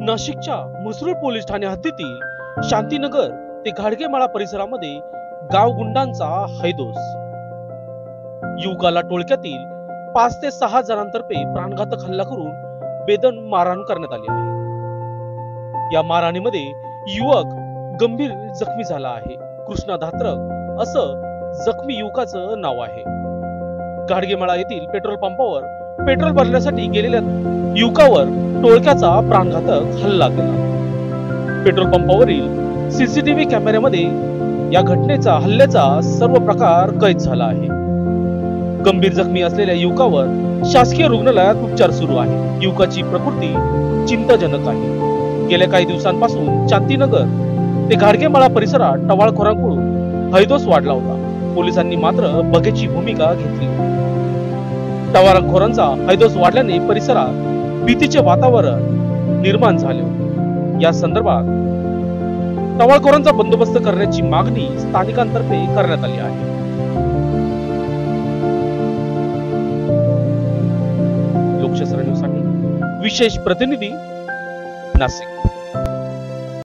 नाशिकच्या म्हसरूळ पोलीस ठाणे हद्दीतील शांतीनगर ते घाडगेमाळा परिसरामध्ये गाव गुंडांचा हैदोस। युवकाला टोळक्यातील 5 ते 6 जणांतर्फे प्राणघातक हल्ला करून बेदम मारहाण करण्यात आली आहे। या मारहाणीमध्ये युवक गंभीर जखमी झाला आहे। कृष्णा धात्रक असं जखमी युवकाचं नाव आहे। घाडगेमाळा येथील पेट्रोल पंपावर पेट्रोल भरण्यासाठी गेलेल्या युवकावर टोळक्याचा प्राणघातक हल्ला केला। पेट्रोल पंपावरील सीसीटीव्ही कॅमेऱ्यामध्ये या हल्ल्याचा सर्व प्रकार कैद झाला आहे। गंभीर जखमी असलेल्या युवकावर शासकीय रुग्णालयात उपचार सुरू आहे। युवकाची प्रकृती चिंताजनक आहे। गेल्या काही दिवसांपासून शांतीनगर ते घाडगेमाळा परिसरात टवाळखोरांकडून हैदोस वाढला होता। पोलिसांनी मात्र बघ्याची भूमिका घेतली। टवाळखोरांचा हैदोस वाढल्याने परिसरात भीतीचे वातावरण निर्माण झाले होते। या संदर्भात टवाळखोरांचा बंदोबस्त करण्याची मागणी स्थानिकांतर्फे करण्यात आली आहे। लोकशास्त्र न्यूजसाठी विशेष प्रतिनिधी नाशिक।